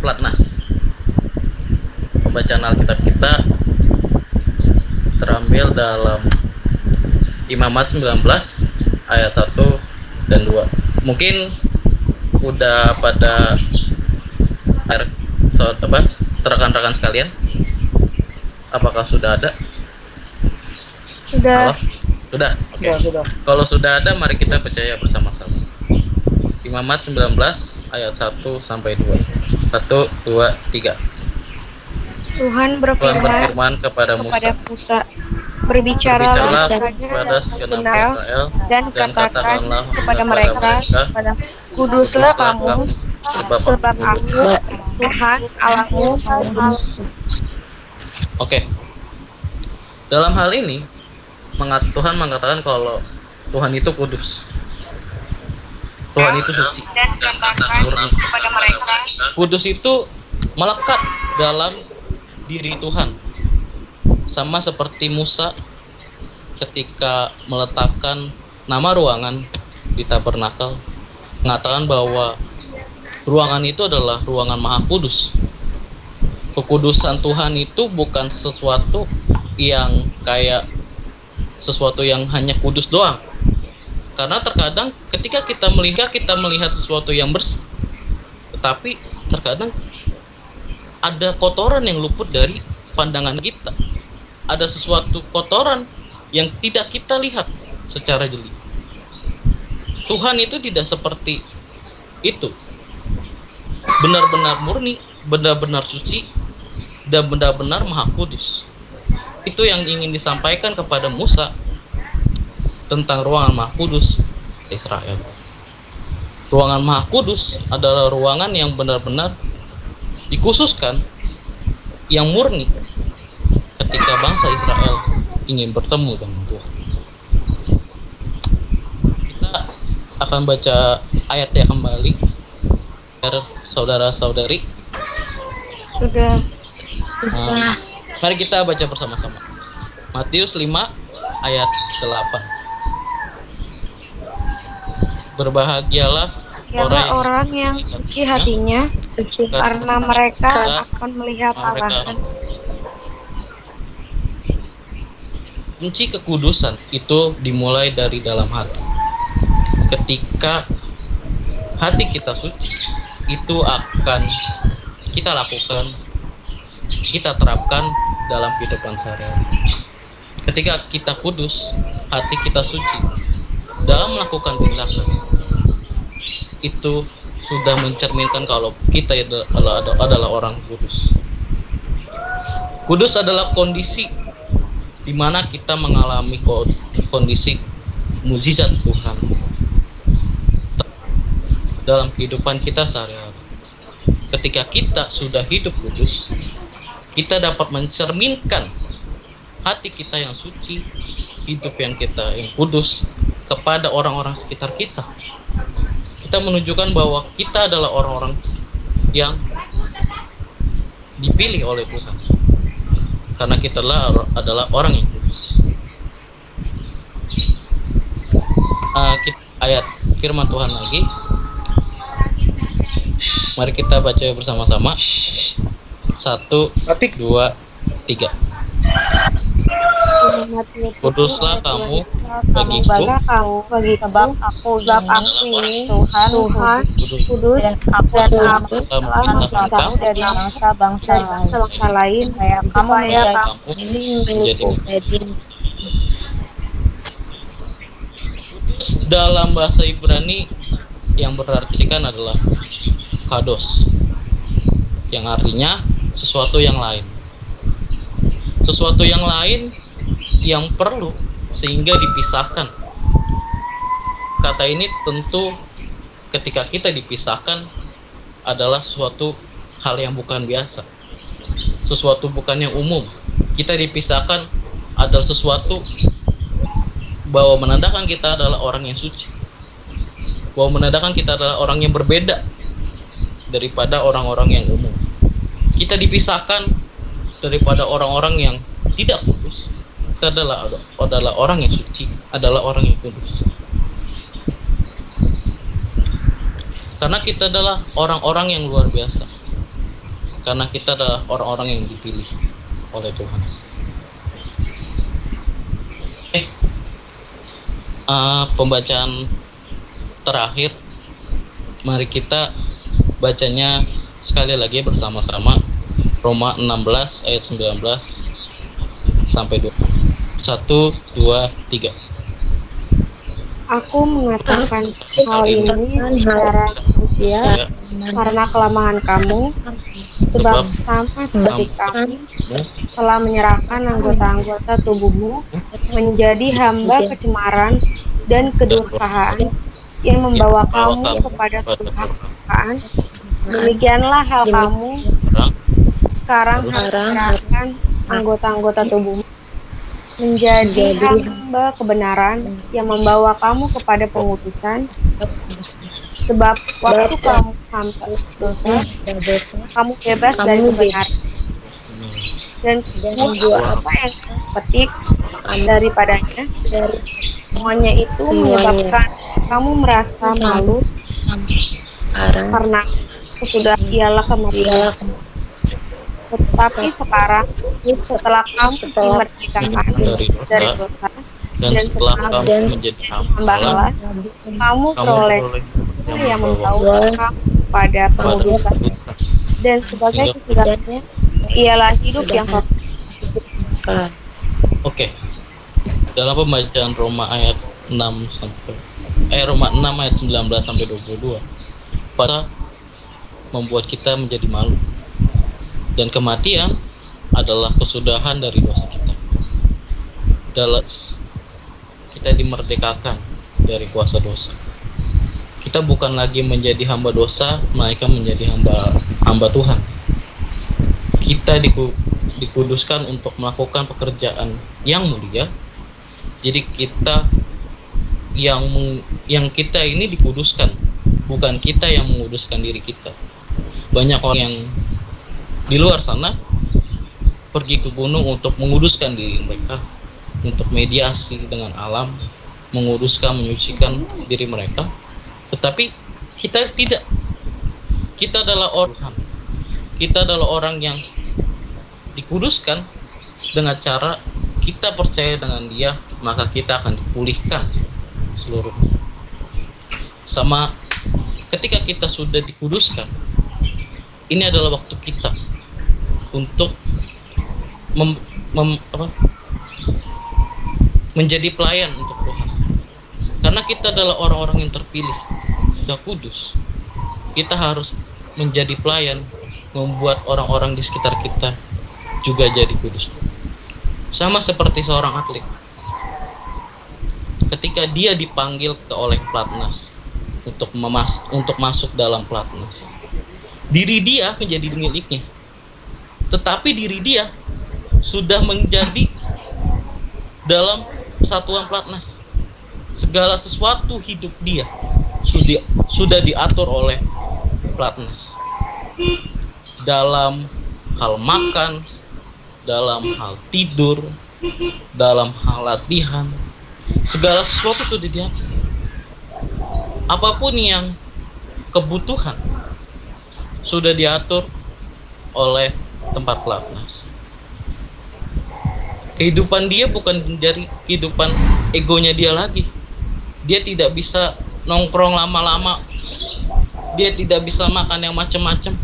Platnas. Pembacaan Alkitab kita terambil dalam Imamat 19 ayat 1 dan 2. Mungkin udah pada rekan-rekan sekalian, apakah sudah ada? Sudah. Halo? Sudah? Oke. Sudah. Kalau sudah ada, mari kita percaya bersama-sama. Imamat 19 ayat 1 sampai 2. 1, 2, 3. Tuhan Tuhan berfirman berfirman kepada kepada Musa, Musa, berbicaralah kepada segenap Israel dan katakan kepada mereka, kuduslah kamu, sebab aku Tuhan Allahmu kudus. Oke. Dalam hal ini, Tuhan mengatakan kalau Tuhan itu kudus. Tuhan itu suci. Dan katakan kepada mereka, Kudus itu melekat dalam diri Tuhan. Sama seperti Musa ketika meletakkan nama ruangan di tabernakel, mengatakan bahwa ruangan itu adalah ruangan Maha Kudus. Kekudusan Tuhan itu bukan sesuatu yang kayak sesuatu yang hanya kudus doang. Karena terkadang ketika kita melihat sesuatu yang bersih, tetapi terkadang ada kotoran yang luput dari pandangan kita. Ada sesuatu kotoran yang tidak kita lihat secara jeli. Tuhan itu tidak seperti itu. Benar-benar murni, benar-benar suci, dan benar-benar Maha Kudus. Itu yang ingin disampaikan kepada Musa tentang ruangan Maha Kudus Israel. Ruangan Maha Kudus adalah ruangan yang benar-benar dikhususkan, yang murni ketika bangsa Israel ingin bertemu dengan Tuhan. Kita akan baca ayatnya kembali, saudara-saudari. sudah. Mari kita baca bersama-sama. Matius 5 ayat 8. Berbahagialah Orang yang suci hatinya, karena mereka akan melihat Allah. Kunci kekudusan itu dimulai dari dalam hati. Ketika hati kita suci, itu akan kita lakukan, kita terapkan dalam kehidupan sehari-hari. Ketika kita kudus, hati kita suci, dalam melakukan tindakan, itu sudah mencerminkan kalau kita adalah orang kudus. Kudus adalah kondisi di mana kita mengalami kondisi mukjizat Tuhan dalam kehidupan kita sehari-hari. Ketika kita sudah hidup kudus, kita dapat mencerminkan hati kita yang suci, hidup yang kudus kepada orang-orang sekitar kita. Kita menunjukkan bahwa kita adalah orang-orang yang dipilih oleh Tuhan, karena kita adalah orang yang kudus. Ayat firman Tuhan lagi, mari kita baca bersama-sama. 1, 2, 3. Kuduslah kamu bagiku, sebab aku ini Tuhan kudus, dan aku telah memisahkan dari bangsa lain, supaya kamu menjadi dalam bahasa Ibrani yang berartikan adalah kados, yang artinya sesuatu yang lain. Sesuatu yang lain yang perlu sehingga dipisahkan. Kata ini tentu ketika kita dipisahkan adalah sesuatu hal yang bukan biasa, sesuatu bukan yang umum. Kita dipisahkan adalah sesuatu bahwa menandakan kita adalah orang yang suci, bahwa menandakan kita adalah orang yang berbeda daripada orang-orang yang umum. Kita dipisahkan daripada orang-orang yang tidak kudus. Kita adalah orang yang suci, adalah orang yang kudus. Karena kita adalah orang-orang yang luar biasa. karena kita adalah orang-orang yang dipilih oleh Tuhan. Pembacaan terakhir, mari kita bacanya sekali lagi bersama-sama. Roma 16 ayat 19 sampai 20. 1, 2, 3. Aku mengatakan hal ini secara manusia karena kelemahan kamu, sebab sama seperti kamu telah menyerahkan anggota-anggota tubuhmu menjadi hamba kecemaran dan kedurhakaan yang membawa kamu kepada kedurhakaan. Demikianlah hal kamu sekarang harus menyerahkan anggota-anggota tubuhmu menjadi hamba kebenaran yang membawa kamu kepada pengudusan. Sebab waktu kamu hamba dosa, kamu bebas dari kebenaran. Dan semua apa yang petik daripadanya, semuanya itu menyebabkan kamu merasa malu karena sudah ialah kematian. Tetapi sekarang, setelah kamu dimerdekakan dari dosa dan setelah kamu menjadi hamba Allah, kamu peroleh yang membawa kamu pada pengudusan, dan sebagai kesegarannya ialah hidup yang kekal. Oke. Dalam pembacaan Roma ayat 6 Roma 6 ayat 19 sampai 22, pada membuat kita menjadi malu. Dan kematian adalah kesudahan dari dosa kita. Dalam kita dimerdekakan dari kuasa dosa. Kita bukan lagi menjadi hamba dosa, melainkan menjadi hamba Tuhan. Kita dikuduskan untuk melakukan pekerjaan yang mulia. Jadi kita yang kita ini dikuduskan, bukan kita yang menguduskan diri kita. Banyak orang yang di luar sana pergi ke gunung untuk menguduskan diri mereka, untuk mediasi dengan alam, menguduskan, menyucikan diri mereka. Tetapi kita tidak. Kita adalah orang. Kita adalah orang yang dikuduskan dengan cara kita percaya dengan Dia, maka kita akan dipulihkan seluruhnya. Sama ketika kita sudah dikuduskan, ini adalah waktu kita untuk menjadi pelayan untuk Tuhan. Karena kita adalah orang-orang yang terpilih, sudah kudus. Kita harus menjadi pelayan, membuat orang-orang di sekitar kita juga jadi kudus. Sama seperti seorang atlet. Ketika dia dipanggil oleh pelatnas untuk masuk dalam pelatnas, diri dia menjadi miliknya. Tetapi diri dia sudah menjadi dalam satuan pelatnas. Segala sesuatu hidup dia sudah diatur oleh pelatnas. Dalam hal makan, dalam hal tidur, dalam hal latihan, segala sesuatu sudah diatur. Apapun yang kebutuhan sudah diatur oleh tempat pelatnas. Kehidupan dia bukan dari kehidupan egonya dia lagi. Dia tidak bisa nongkrong lama-lama. Dia tidak bisa makan yang macam-macam.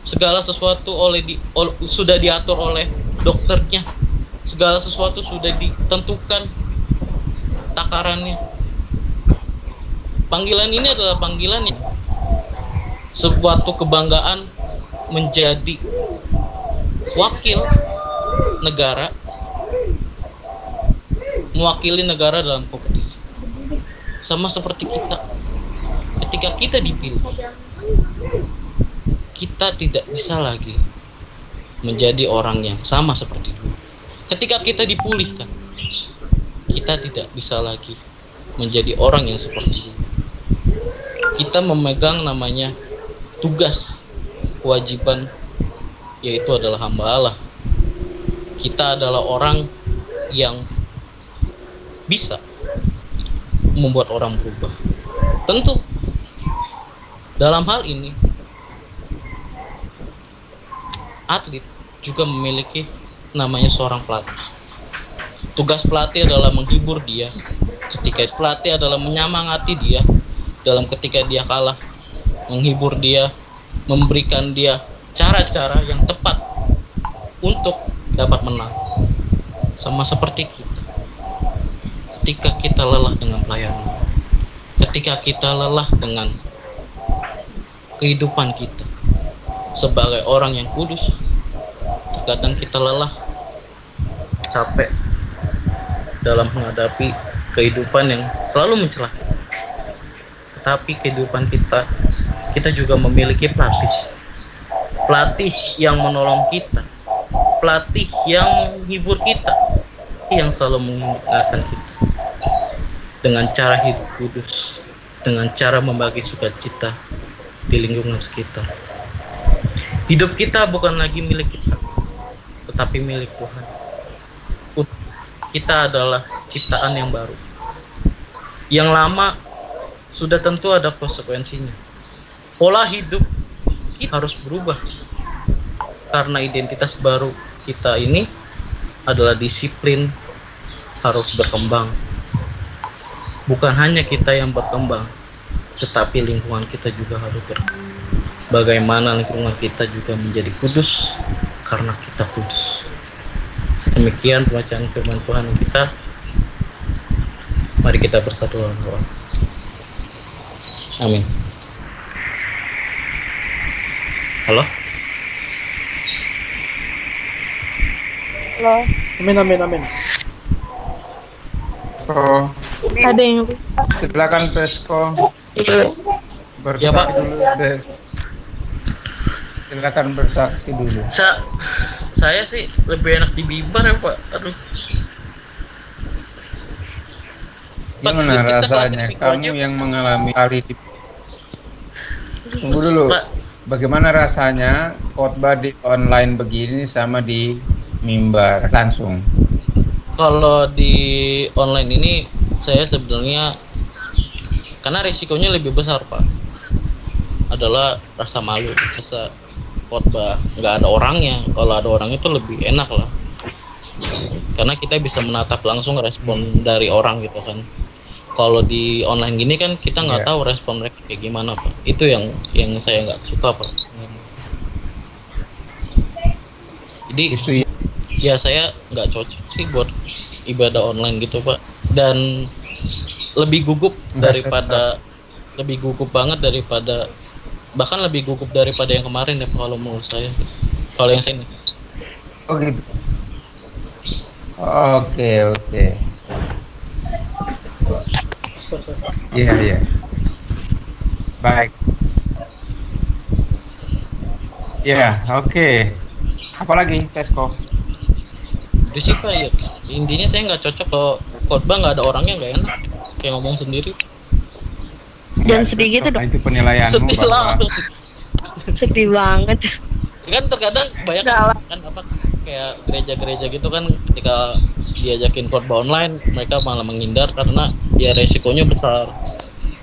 Segala sesuatu sudah diatur oleh dokternya. Segala sesuatu sudah ditentukan takarannya. Panggilan ini adalah panggilan yang suatu kebanggaan menjadi wakil negara, mewakili negara dalam kompetisi. Sama seperti kita, ketika kita dipilih, kita tidak bisa lagi menjadi orang yang sama seperti dulu. Ketika kita dipulihkan, kita tidak bisa lagi menjadi orang yang seperti dulu. Kita memegang namanya tugas, kewajiban, yaitu adalah hamba Allah. Kita adalah orang yang bisa membuat orang berubah. Tentu dalam hal ini atlet juga memiliki namanya seorang pelatih. Tugas pelatih adalah menghibur dia, ketika pelatih adalah menyemangati dia dalam ketika dia kalah, menghibur dia, memberikan dia cara-cara yang tepat untuk dapat menang. Sama seperti kita, ketika kita lelah dengan pelayanan, ketika kita lelah dengan kehidupan kita sebagai orang yang kudus, terkadang kita lelah, capek dalam menghadapi kehidupan yang selalu mencela kita. Tetapi kehidupan kita juga memiliki pelatih yang menolong kita, pelatih yang menghibur kita, yang selalu mengingatkan kita dengan cara hidup kudus, dengan cara membagi sukacita di lingkungan sekitar. Hidup kita bukan lagi milik kita, tetapi milik Tuhan. Kita adalah ciptaan yang baru. Yang lama sudah tentu ada konsekuensinya. Pola hidup kita harus berubah, karena identitas baru kita ini adalah disiplin harus berkembang. Bukan hanya kita yang berkembang, tetapi lingkungan kita juga harus berkembang. Bagaimana lingkungan kita juga menjadi kudus karena kita kudus. Demikian pembacaan firman Tuhan kita. Mari kita bersatu dalam doa. Amin. Halo? Halo. Amin. Oh, Ada yang silakan Pesko. Bersaksi Ya, Pak. dulu deh. Silakan bersaksi dulu. Saya sih lebih enak di mimbar ya Pak. Aduh. Pak, Gimana kita rasanya kelas kamu mikronya, yang mengalami kali di... Tunggu dulu. Pak. Bagaimana rasanya khotbah di online begini sama di mimbar langsung? Kalau di online ini saya sebenarnya karena risikonya lebih besar Pak, adalah rasa malu, rasa khotbah nggak ada orangnya. Kalau ada orang itu lebih enak lah, karena kita bisa menatap langsung respon dari orang gitu kan. Kalau di online gini kan kita nggak tahu respon mereka kayak gimana Pak. Itu yang saya nggak suka Pak. Jadi Itu ya saya nggak cocok sih buat ibadah online gitu Pak. Dan lebih gugup banget daripada, bahkan lebih gugup daripada yang kemarin ya Pak, kalau menurut saya sih. Kalau yang saya ini. Oh gitu. Oke. Iya. Baik. Ya, oke. Apalagi Pesko? Itu sih Pak, ya intinya saya nggak cocok kalau khotbah nggak ada orangnya, nggak enak, kayak ngomong sendiri. Dan sedih gitu dong. Itu penilaianmu Sedih lah. bahwa Sedih banget. Kan terkadang banyak Salah. kan apa kayak gereja-gereja gitu kan, ketika diajakin khotbah online mereka malah menghindar karena ya resikonya besar.